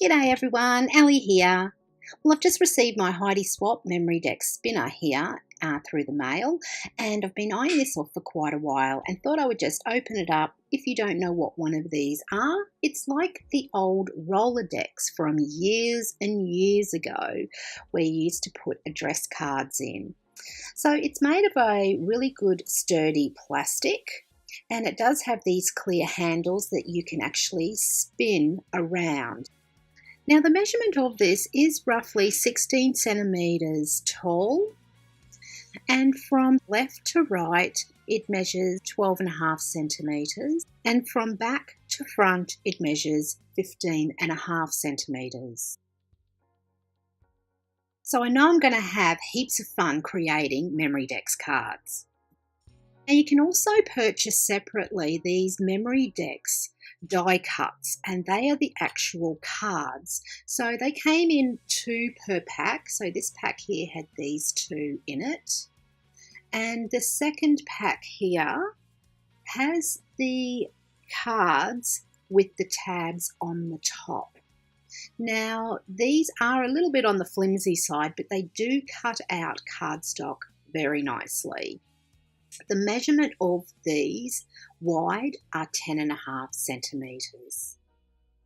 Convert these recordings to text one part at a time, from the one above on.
G'day everyone, Ali here. Well, I've just received my Heidi Swapp Memorydex Spinner here through the mail, and I've been eyeing this off for quite a while and thought I would just open it up. If you don't know what one of these are, it's like the old Rolodex from years and years ago where you used to put address cards in. So it's made of a really good sturdy plastic, and it does have these clear handles that you can actually spin around. Now the measurement of this is roughly 16 centimetres tall, and from left to right it measures 12.5 centimetres, and from back to front it measures 15.5 centimetres. So I know I'm going to have heaps of fun creating Memorydex cards. Now you can also purchase separately these Memorydex die cuts, and they are the actual cards. So they came in 2 per pack. So this pack here had these 2 in it. And the second pack here has the cards with the tabs on the top. Now these are a little bit on the flimsy side, but they do cut out cardstock very nicely. The measurement of these wide are 10.5 centimetres.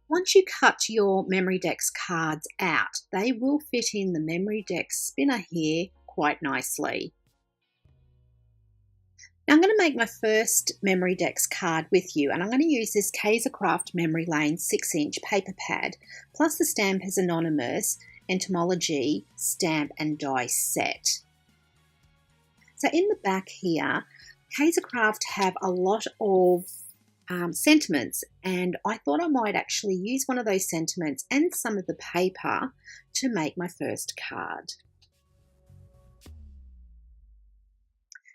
Once you cut your Memorydex cards out, they will fit in the Memorydex spinner here quite nicely. Now I'm going to make my first Memorydex card with you, and I'm going to use this Kaisercraft Memory Lane 6-inch paper pad, plus the Stamp as Anonymous Entomology stamp and die set. So in the back here, Kaisercraft have a lot of sentiments, and I thought I might actually use one of those sentiments and some of the paper to make my first card.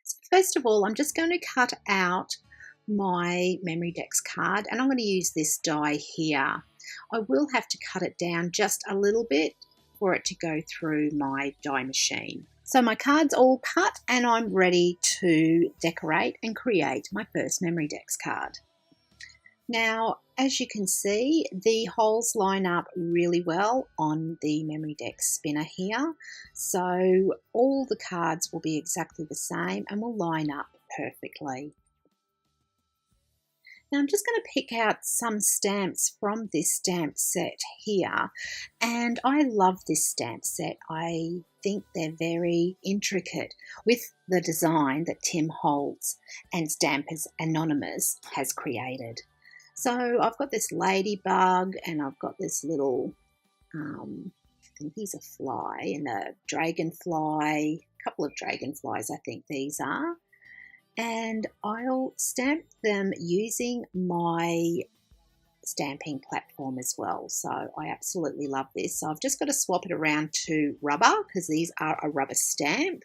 So first of all, I'm just going to cut out my Memorydex card, and I'm going to use this die here. I will have to cut it down just a little bit for it to go through my die machine. So my card's all cut and I'm ready to decorate and create my first Memorydex card. Now, as you can see, the holes line up really well on the Memorydex spinner here. So all the cards will be exactly the same and will line up perfectly. Now I'm just going to pick out some stamps from this stamp set here, and I love this stamp set. I think they're very intricate with the design that Tim Holtz and Stamp as Anonymous has created. So I've got this ladybug, and I've got this little, I think he's a fly, and a dragonfly, a couple of dragonflies I think these are. And I'll stamp them using my stamping platform as well. So I absolutely love this. So I've just got to swap it around to rubber because these are a rubber stamp.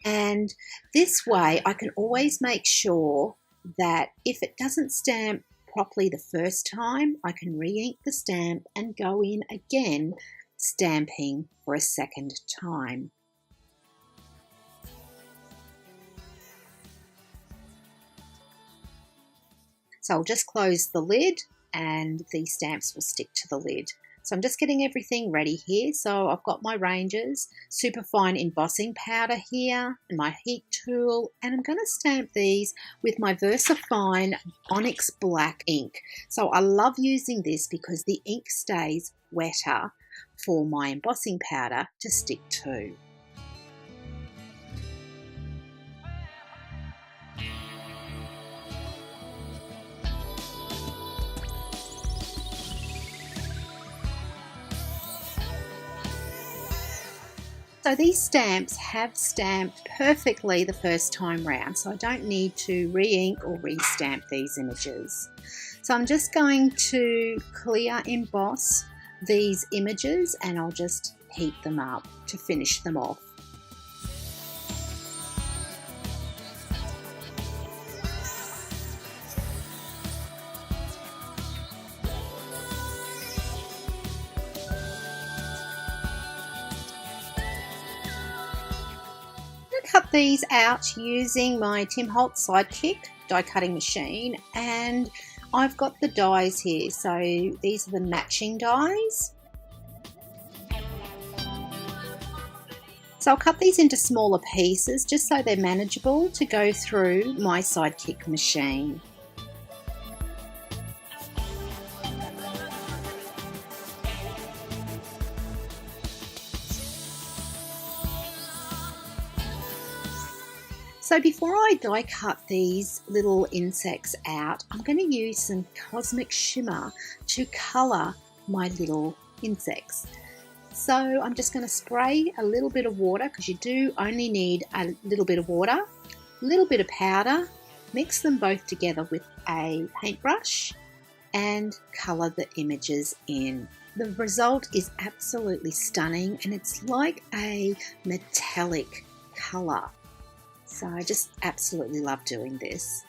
And this way I can always make sure that if it doesn't stamp properly the first time, I can re-ink the stamp and go in again stamping for a second time. So I'll just close the lid and the stamps will stick to the lid. So I'm just getting everything ready here. So I've got my ranges, superfine embossing powder here, and my heat tool, and I'm going to stamp these with my VersaFine Onyx Black ink. So I love using this because the ink stays wetter for my embossing powder to stick to. So these stamps have stamped perfectly the first time round, so I don't need to re-ink or re-stamp these images. So I'm just going to clear emboss these images and I'll just heat them up to finish them off. Cut these out using my Tim Holtz Sidekick die cutting machine, and I've got the dies here, so these are the matching dies. So I'll cut these into smaller pieces just so they're manageable to go through my sidekick machine. So before I die cut these little insects out, I'm going to use some cosmic shimmer to colour my little insects. So I'm just going to spray a little bit of water, because you do only need a little bit of water, a little bit of powder, mix them both together with a paintbrush and colour the images in. The result is absolutely stunning and it's like a metallic colour. So I just absolutely love doing this.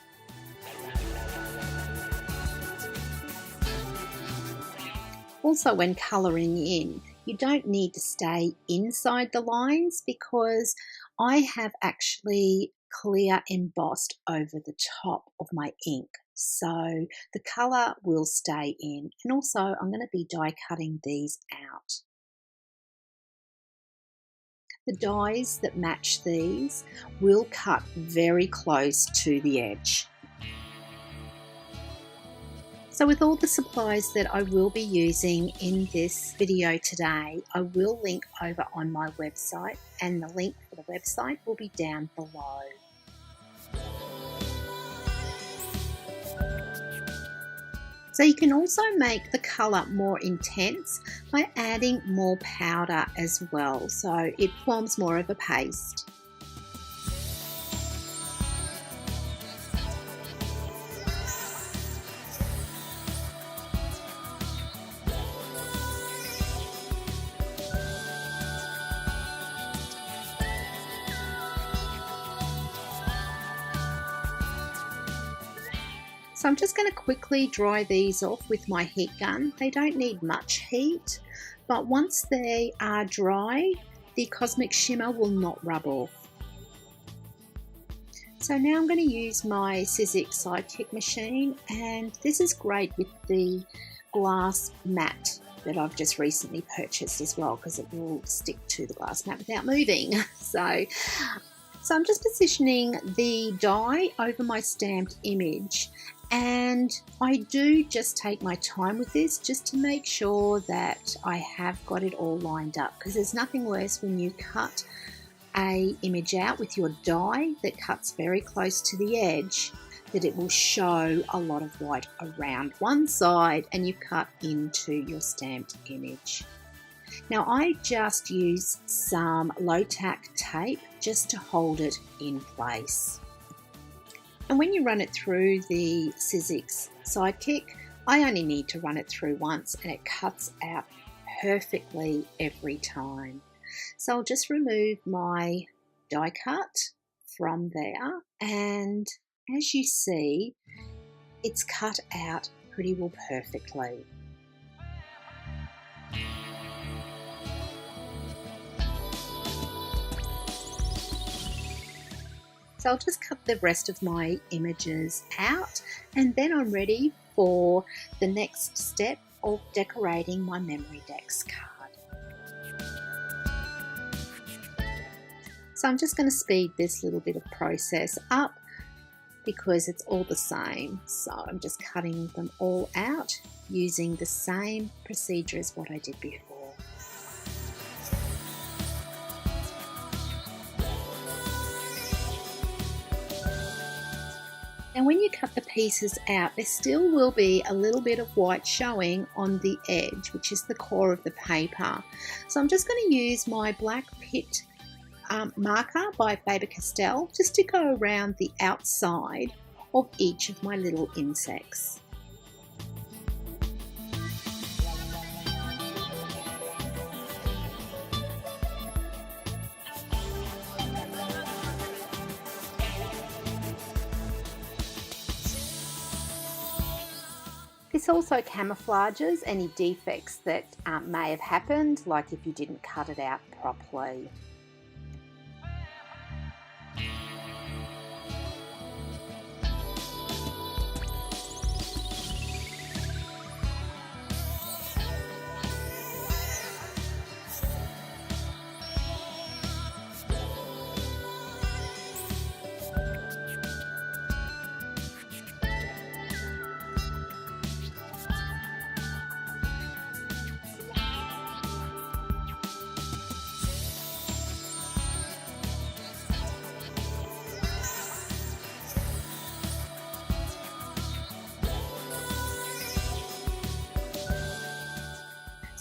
Also, when colouring in, you don't need to stay inside the lines because I have actually clear embossed over the top of my ink. So the colour will stay in, and also I'm going to be die cutting these out. The dies that match these will cut very close to the edge. So with all the supplies that I will be using in this video today, I will link over on my website, and the link for the website will be down below. So you can also make the colour more intense by adding more powder as well, so it forms more of a paste. So I'm just going to quickly dry these off with my heat gun. They don't need much heat, but once they are dry, the cosmic shimmer will not rub off. So now I'm going to use my sidekick machine, and this is great with the glass mat that I've just recently purchased as well, because it will stick to the glass mat without moving. So I'm just positioning the die over my stamped image, and I do just take my time with this just to make sure that I have got it all lined up, because there's nothing worse when you cut a image out with your die that cuts very close to the edge, that it will show a lot of white around one side and you've cut into your stamped image. Now I just use some low tack tape just to hold it in place. And when you run it through the sidekick, I only need to run it through once and it cuts out perfectly every time. So I'll just remove my die cut from there, and as you see, it's cut out pretty well perfectly. So I'll just cut the rest of my images out, and then I'm ready for the next step of decorating my Memorydex card. So I'm just going to speed this little bit of process up because it's all the same. So I'm just cutting them all out using the same procedure as what I did before. And when you cut the pieces out, there still will be a little bit of white showing on the edge, which is the core of the paper. So I'm just going to use my black pit marker by Faber-Castell just to go around the outside of each of my little insects. This also camouflages any defects that may have happened, like if you didn't cut it out properly.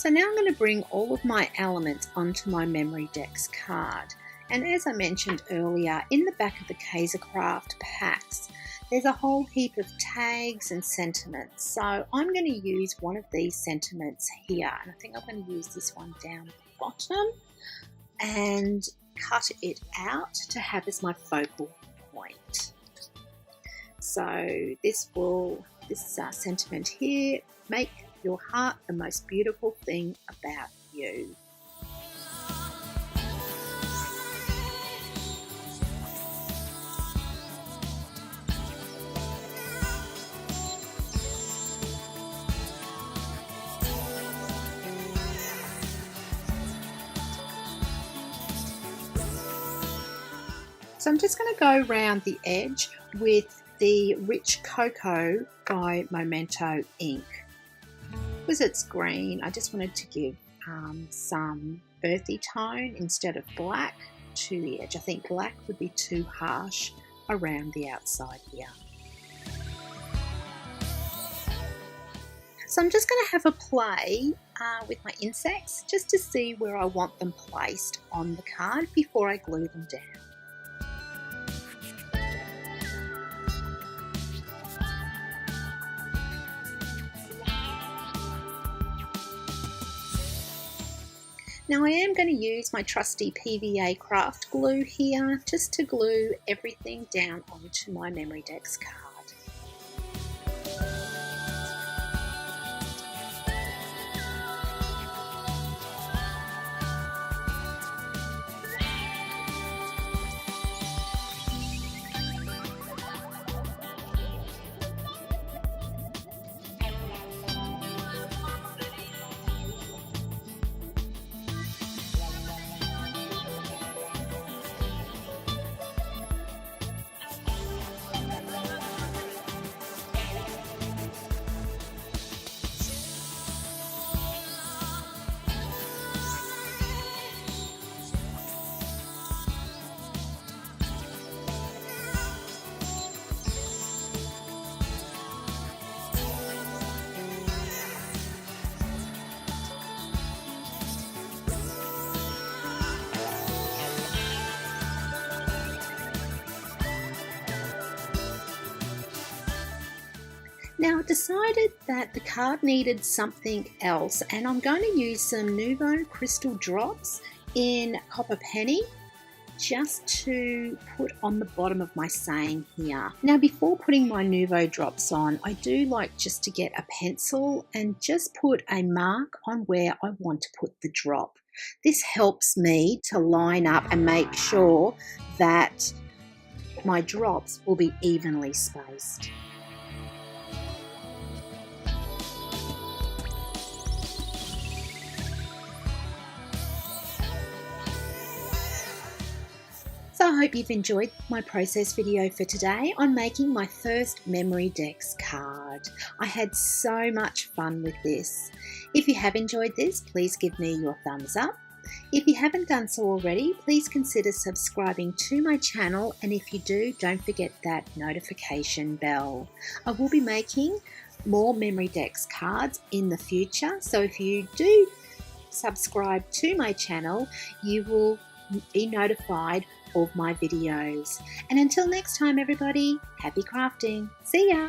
So now I'm going to bring all of my elements onto my Memorydex card. And as I mentioned earlier, in the back of the Kaisercraft packs, there's a whole heap of tags and sentiments. So I'm going to use one of these sentiments here. And I think I'm going to use this one down the bottom and cut it out to have as my focal point. So this sentiment here, make your heart the most beautiful thing about you. So I'm just going to go around the edge with the Rich Cocoa by Memento ink. Because it's green, I just wanted to give some earthy tone instead of black to the edge. I think black would be too harsh around the outside here. So I'm just going to have a play with my insects just to see where I want them placed on the card before I glue them down. Now I am going to use my trusty PVA craft glue here just to glue everything down onto my Memorydex card. Now I decided that the card needed something else, and I'm going to use some Nouveau crystal drops in copper penny just to put on the bottom of my saying here. Now before putting my Nouveau drops on, I do like just to get a pencil and just put a mark on where I want to put the drop. This helps me to line up and make sure that my drops will be evenly spaced. So I hope you've enjoyed my process video for today on making my first Memorydex card. I had so much fun with this. If you have enjoyed this, please give me your thumbs up. If you haven't done so already, please consider subscribing to my channel, and if you do, don't forget that notification bell. I will be making more Memorydex cards in the future, so if you do subscribe to my channel, you will be notified of my videos. And until next time everybody, happy crafting. See ya!